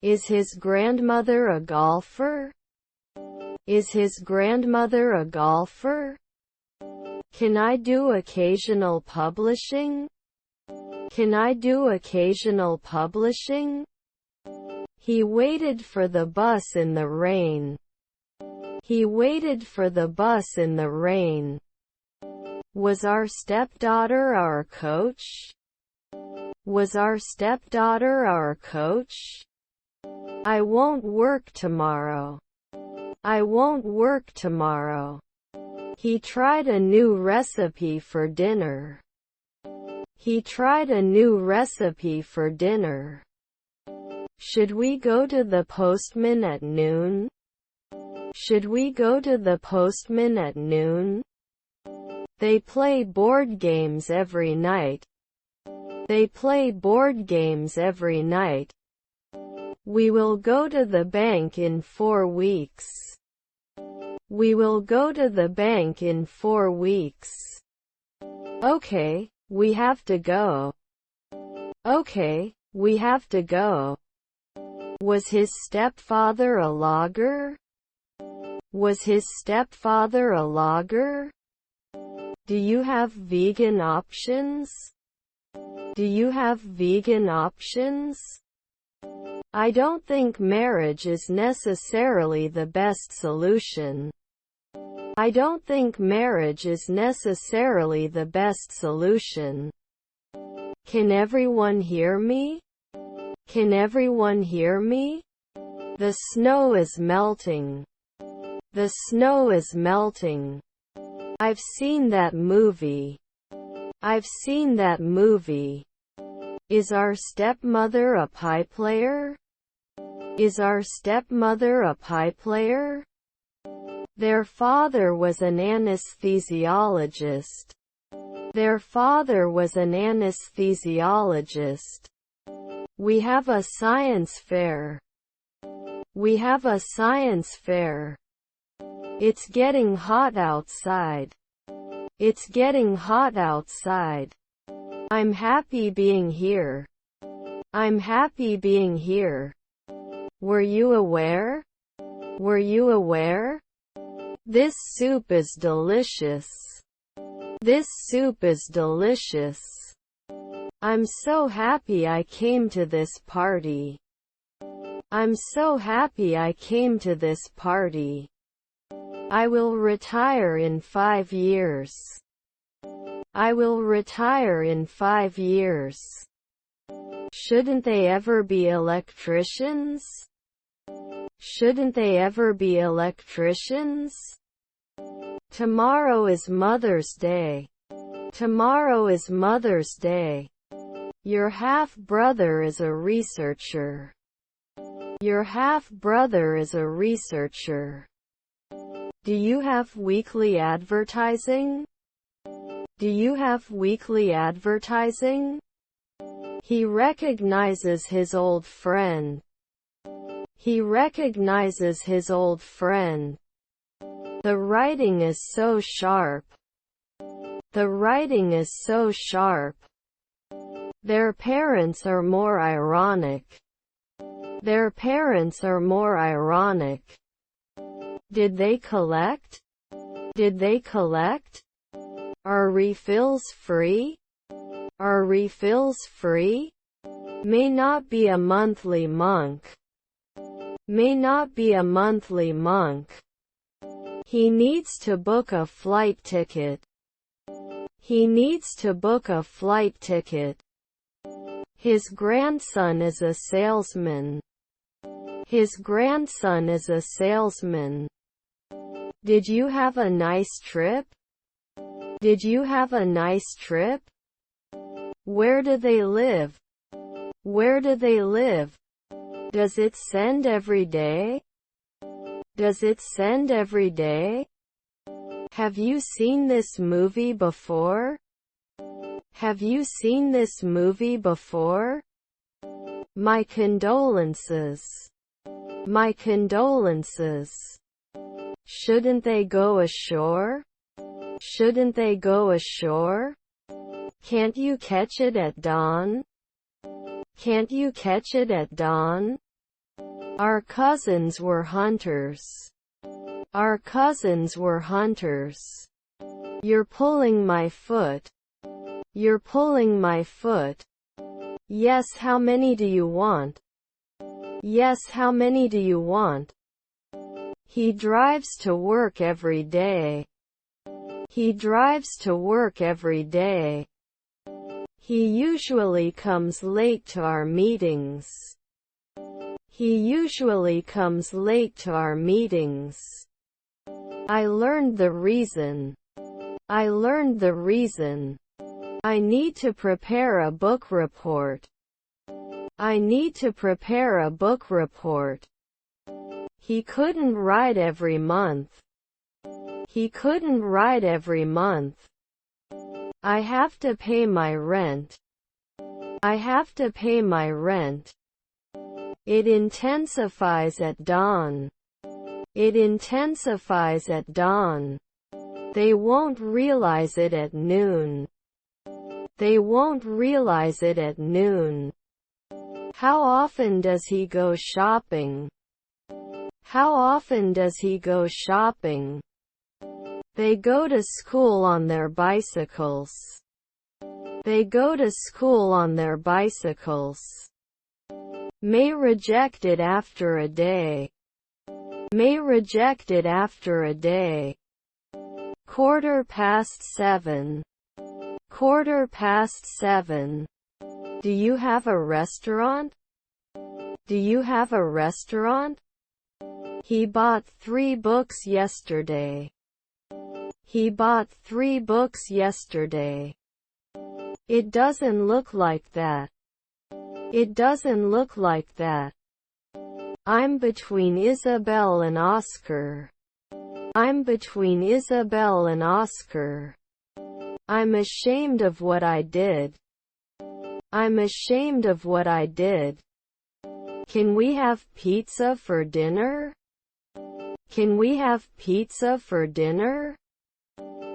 Is his grandmother a golfer? Is his grandmother a golfer? Can I do occasional publishing? Can I do occasional publishing? He waited for the bus in the rain. He waited for the bus in the rain. Was our stepdaughter our coach? Was our stepdaughter our coach? I won't work tomorrow. I won't work tomorrow. He tried a new recipe for dinner. He tried a new recipe for dinner. Should we go to the postman at noon? Should we go to the postman at noon? They play board games every night. They play board games every night. We will go to the bank in 4 weeks. We will go to the bank in 4 weeks. Okay, we have to go. Okay, we have to go. Was his stepfather a logger? Was his stepfather a logger? Do you have vegan options? Do you have vegan options? I don't think marriage is necessarily the best solution. I don't think marriage is necessarily the best solution. Can everyone hear me? Can everyone hear me? The snow is melting. The snow is melting. I've seen that movie. I've seen that movie. Is our stepmother a pie player? Is our stepmother a pie player? Their father was an anesthesiologist. Their father was an anesthesiologist. We have a science fair. We have a science fair. It's getting hot outside. It's getting hot outside. I'm happy being here. I'm happy being here. Were you aware? Were you aware? This soup is delicious. This soup is delicious. I'm so happy I came to this party. I'm so happy I came to this party. I will retire in 5 years. I will retire in 5 years. Shouldn't they ever be electricians? Shouldn't they ever be electricians? Tomorrow is Mother's Day. Tomorrow is Mother's Day. Your half-brother is a researcher. Your half-brother is a researcher. Do you have weekly advertising? Do you have weekly advertising? He recognizes his old friend. He recognizes his old friend. The writing is so sharp. The writing is so sharp. Their parents are more ironic. Their parents are more ironic. Did they collect? Did they collect? Are refills free? Are refills free? May not be a monthly monk. May not be a monthly monk. He needs to book a flight ticket. He needs to book a flight ticket. His grandson is a salesman. His grandson is a salesman. Did you have a nice trip? Did you have a nice trip? Where do they live? Where do they live? Does it send every day? Does it send every day? Have you seen this movie before? Have you seen this movie before? My condolences. My condolences. Shouldn't they go ashore? Shouldn't they go ashore? Can't you catch it at dawn? Can't you catch it at dawn? Our cousins were hunters. Our cousins were hunters. You're pulling my foot. You're pulling my foot. Yes, how many do you want? Yes, how many do you want? He drives to work every day. He drives to work every day. He usually comes late to our meetings. He usually comes late to our meetings. I learned the reason. I learned the reason. I need to prepare a book report. I need to prepare a book report. He couldn't write every month. He couldn't write every month. I have to pay my rent. I have to pay my rent. It intensifies at dawn. It intensifies at dawn. They won't realize it at noon. They won't realize it at noon. How often does he go shopping? How often does he go shopping? They go to school on their bicycles. They go to school on their bicycles. May reject it after a day. May reject it after a day. 7:15. 7:15. Do you have a restaurant? Do you have a restaurant? He bought 3 books yesterday. He bought 3 books yesterday. It doesn't look like that. It doesn't look like that. I'm between Isabel and Oscar. I'm between Isabel and Oscar. I'm ashamed of what I did. I'm ashamed of what I did. Can we have pizza for dinner? Can we have pizza for dinner?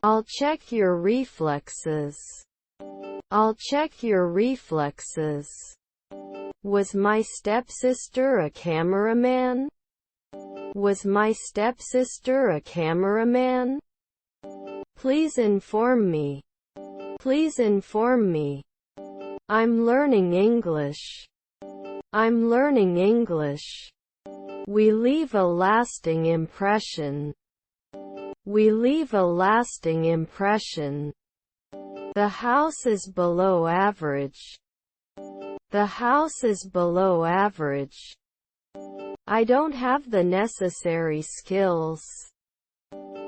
I'll check your reflexes. I'll check your reflexes. Was my stepsister a cameraman? Was my stepsister a cameraman? Please inform me. Please inform me. I'm learning English. I'm learning English. We leave a lasting impression. We leave a lasting impression. The house is below average. The house is below average. I don't have the necessary skills.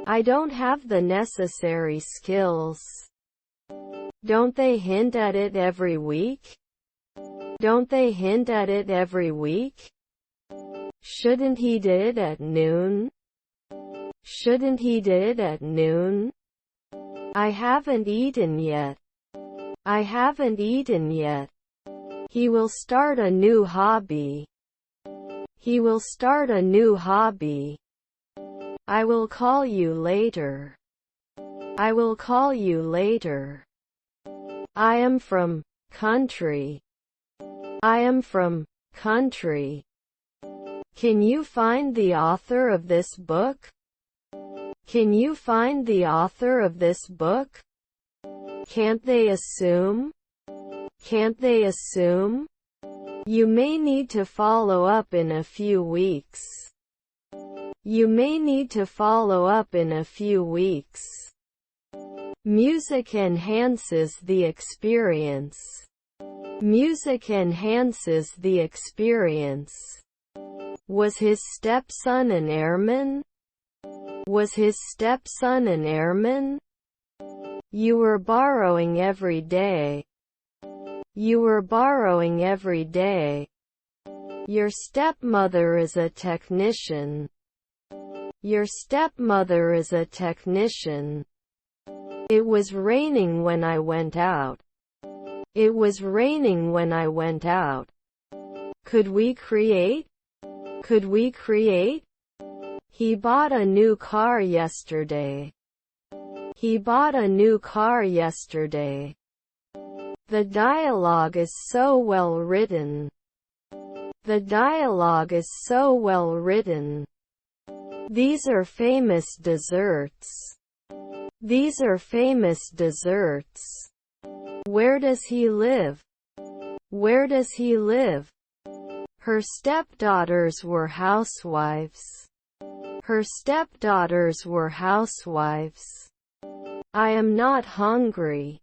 I don't have the necessary skills. Don't they hint at it every week? Don't they hint at it every week? Shouldn't he do it at noon? Shouldn't he do it at noon? I haven't eaten yet. I haven't eaten yet. He will start a new hobby. He will start a new hobby. I will call you later. I will call you later. I am from country. I am from country. Can you find the author of this book? Can you find the author of this book? Can't they assume? Can't they assume? You may need to follow up in a few weeks. You may need to follow up in a few weeks. Music enhances the experience. Music enhances the experience. Was his stepson an airman? Was his stepson an airman? You were borrowing every day. You were borrowing every day. Your stepmother is a technician. Your stepmother is a technician. It was raining when I went out. It was raining when I went out. Could we create? Could we create? He bought a new car yesterday. He bought a new car yesterday. The dialogue is so well written. The dialogue is so well written. These are famous desserts. These are famous desserts. Where does he live? Where does he live? Her stepdaughters were housewives. Her stepdaughters were housewives. I am not hungry.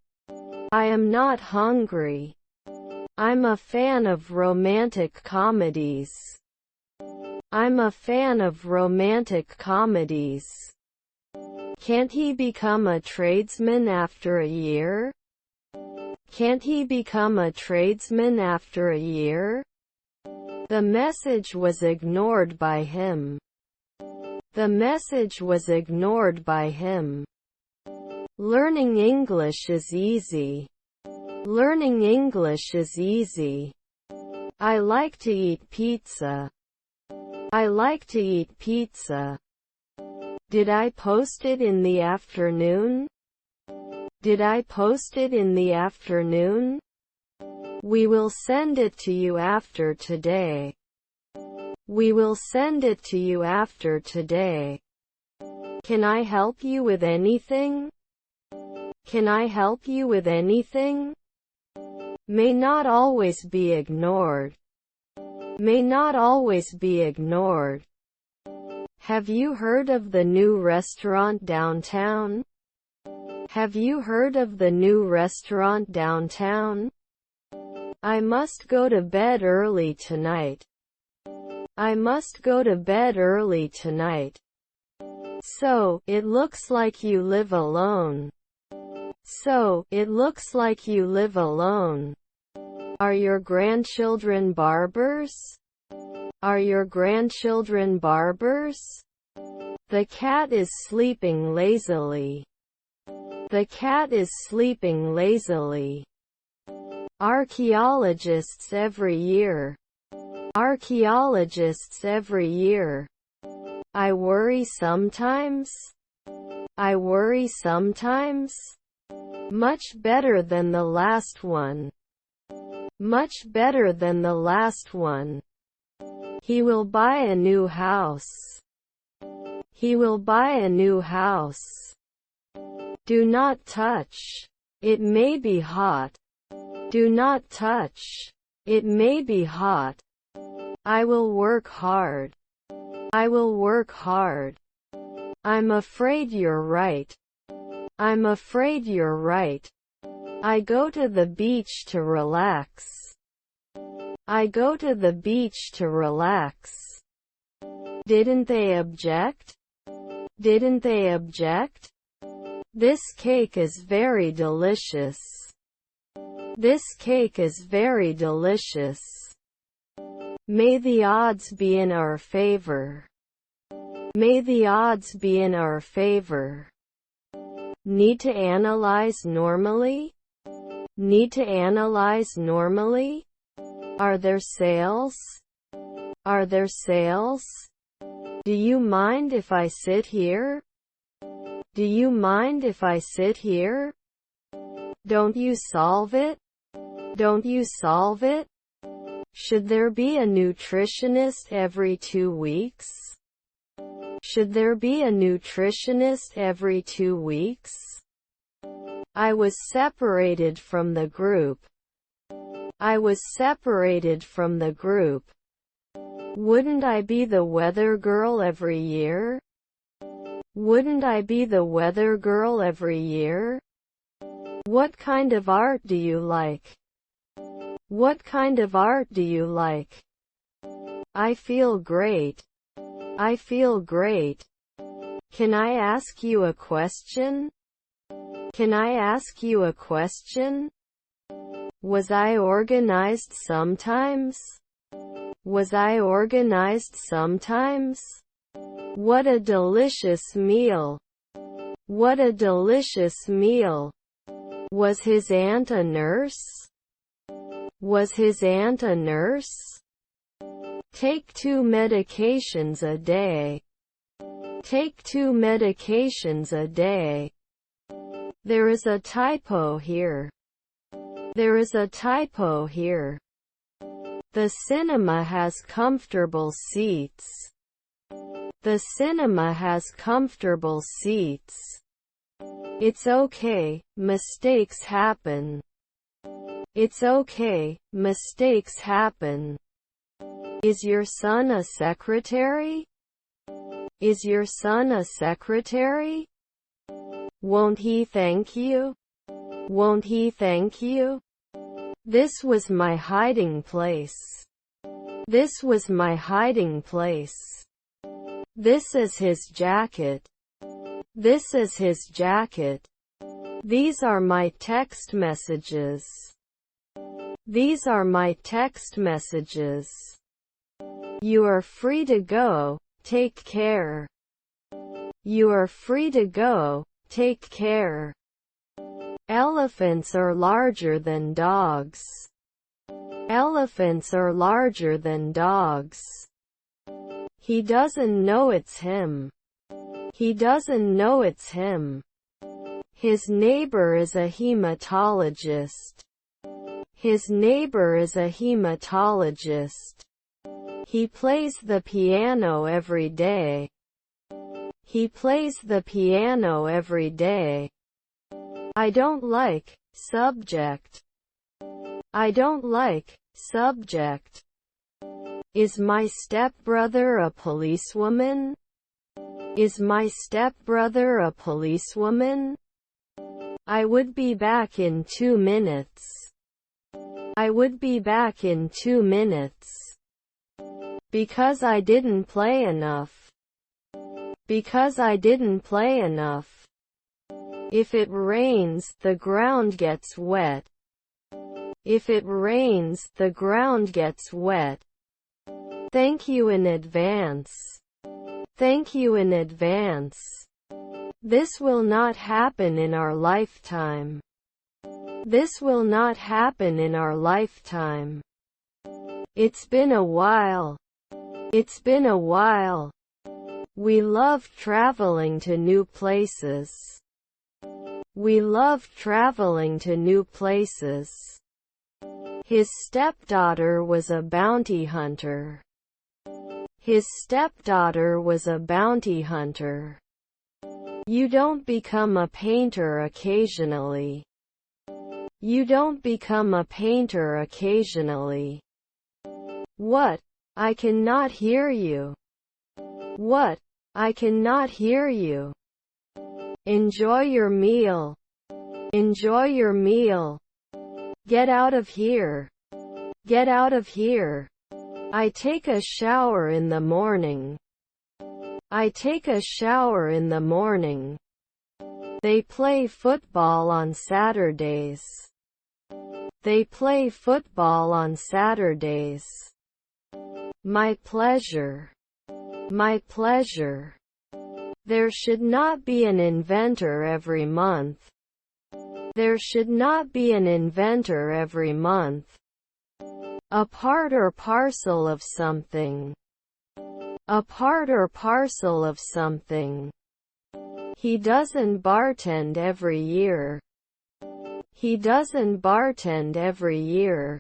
I am not hungry. I'm a fan of romantic comedies. I'm a fan of romantic comedies. Can't he become a tradesman after a year? Can't he become a tradesman after a year? The message was ignored by him. The message was ignored by him. Learning English is easy. Learning English is easy. I like to eat pizza. I like to eat pizza. Did I post it in the afternoon? Did I post it in the afternoon? We will send it to you after today. We will send it to you after today. Can I help you with anything? Can I help you with anything? May not always be ignored. May not always be ignored. Have you heard of the new restaurant downtown? Have you heard of the new restaurant downtown? I must go to bed early tonight. I must go to bed early tonight. So, it looks like you live alone. So, it looks like you live alone. Are your grandchildren barbers? Are your grandchildren barbers? The cat is sleeping lazily. The cat is sleeping lazily. Archaeologists every year. Archaeologists every year. I worry sometimes. I worry sometimes. Much better than the last one. Much better than the last one. He will buy a new house. He will buy a new house. Do not touch. It may be hot. Do not touch. It may be hot. I will work hard. I will work hard. I'm afraid you're right. I'm afraid you're right. I go to the beach to relax. I go to the beach to relax. Didn't they object? Didn't they object? This cake is very delicious. This cake is very delicious. May the odds be in our favor. May the odds be in our favor. Need to analyze normally? Need to analyze normally? Are there sales? Are there sales? Do you mind if I sit here? Do you mind if I sit here? Don't you solve it? Don't you solve it? Should there be a nutritionist every 2 weeks? Should there be a nutritionist every 2 weeks? I was separated from the group. I was separated from the group. Wouldn't I be the weather girl every year? Wouldn't I be the weather girl every year? What kind of art do you like? What kind of art do you like? I feel great. I feel great. Can I ask you a question? Can I ask you a question? Was I organized sometimes? Was I organized sometimes? What a delicious meal! What a delicious meal! Was his aunt a nurse? Was his aunt a nurse? Take 2 medications a day. Take 2 medications a day. There is a typo here. There is a typo here. The cinema has comfortable seats. The cinema has comfortable seats. It's okay, mistakes happen. It's okay, mistakes happen. Is your son a secretary? Is your son a secretary? Won't he thank you? Won't he thank you? This was my hiding place. This was my hiding place. This is his jacket. This is his jacket. These are my text messages. These are my text messages. You are free to go, take care. You are free to go, take care. Elephants are larger than dogs. Elephants are larger than dogs. He doesn't know it's him. He doesn't know it's him. His neighbor is a hematologist. His neighbor is a hematologist. He plays the piano every day. He plays the piano every day. I don't like, subject. I don't like, subject. Is my stepbrother a policewoman? Is my stepbrother a policewoman? I would be back in 2 minutes. I would be back in 2 minutes. Because I didn't play enough. Because I didn't play enough. If it rains, the ground gets wet. If it rains, the ground gets wet. Thank you in advance. Thank you in advance. This will not happen in our lifetime. This will not happen in our lifetime. It's been a while. It's been a while. We love traveling to new places. We love traveling to new places. His stepdaughter was a bounty hunter. His stepdaughter was a bounty hunter. You don't become a painter occasionally. You don't become a painter occasionally. What? I cannot hear you. What? I cannot hear you. Enjoy your meal. Enjoy your meal. Get out of here. Get out of here. I take a shower in the morning. I take a shower in the morning. They play football on Saturdays. They play football on Saturdays. My pleasure. My pleasure. There should not be an inventor every month. There should not be an inventor every month. A part or parcel of something. A part or parcel of something. He doesn't bartend every year. He doesn't bartend every year.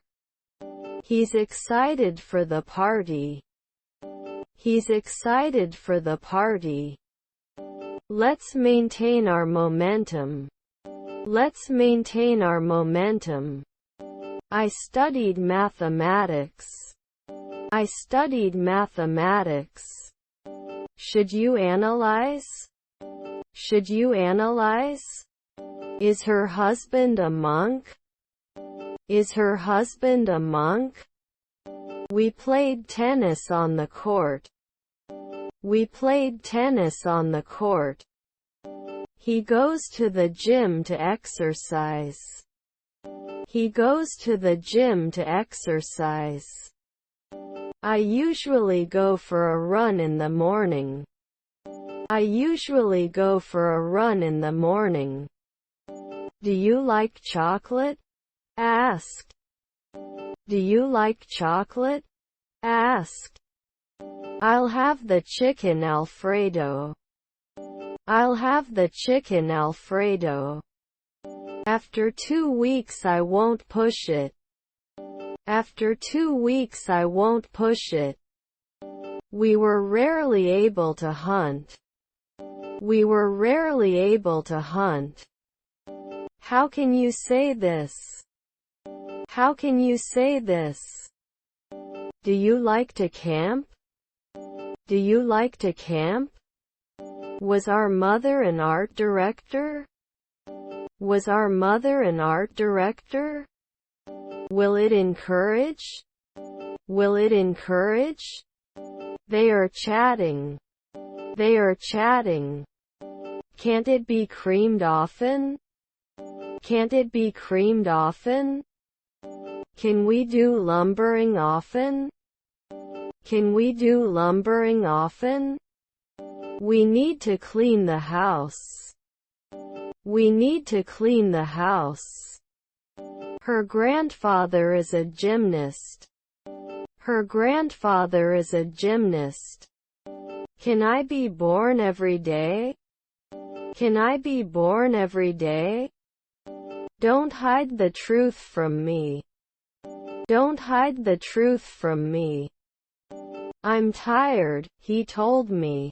He's excited for the party. He's excited for the party. Let's maintain our momentum. Let's maintain our momentum. I studied mathematics. I studied mathematics. Should you analyze? Should you analyze? Is her husband a monk? Is her husband a monk? We played tennis on the court. We played tennis on the court. He goes to the gym to exercise. He goes to the gym to exercise. I usually go for a run in the morning. I usually go for a run in the morning. Do you like chocolate? Asked. Do you like chocolate? Asked. I'll have the chicken Alfredo. I'll have the chicken Alfredo. After 2 weeks I won't push it. After 2 weeks I won't push it. We were rarely able to hunt. We were rarely able to hunt. How can you say this? How can you say this? Do you like to camp? Do you like to camp? Was our mother an art director? Was our mother an art director? Will it encourage? Will it encourage? They are chatting. They are chatting. Can't it be creamed often? Can't it be creamed often? Can we do lumbering often? Can we do lumbering often? We need to clean the house. We need to clean the house. Her grandfather is a gymnast. Her grandfather is a gymnast. Can I be born every day? Can I be born every day? Don't hide the truth from me. Don't hide the truth from me. I'm tired, he told me.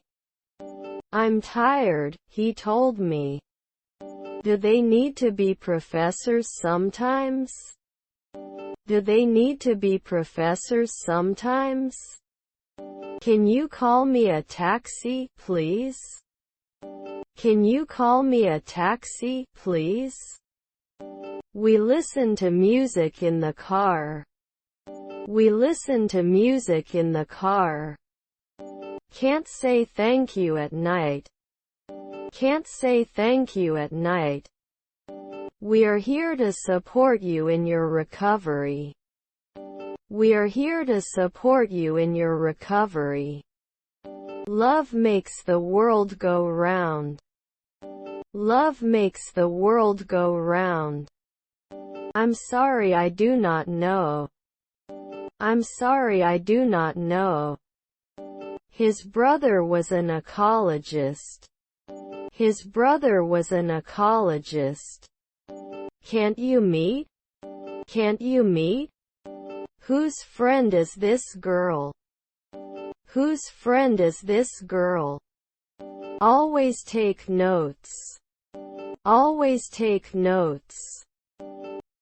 I'm tired, he told me. Do they need to be professors sometimes? Do they need to be professors sometimes? Can you call me a taxi, please? Can you call me a taxi, please? We listen to music in the car. We listen to music in the car. Can't say thank you at night. Can't say thank you at night. We are here to support you in your recovery. We are here to support you in your recovery. Love makes the world go round. Love makes the world go round. I'm sorry I do not know. I'm sorry I do not know. His brother was an ecologist. His brother was an ecologist. Can't you meet? Can't you meet? Whose friend is this girl? Whose friend is this girl? Always take notes. Always take notes.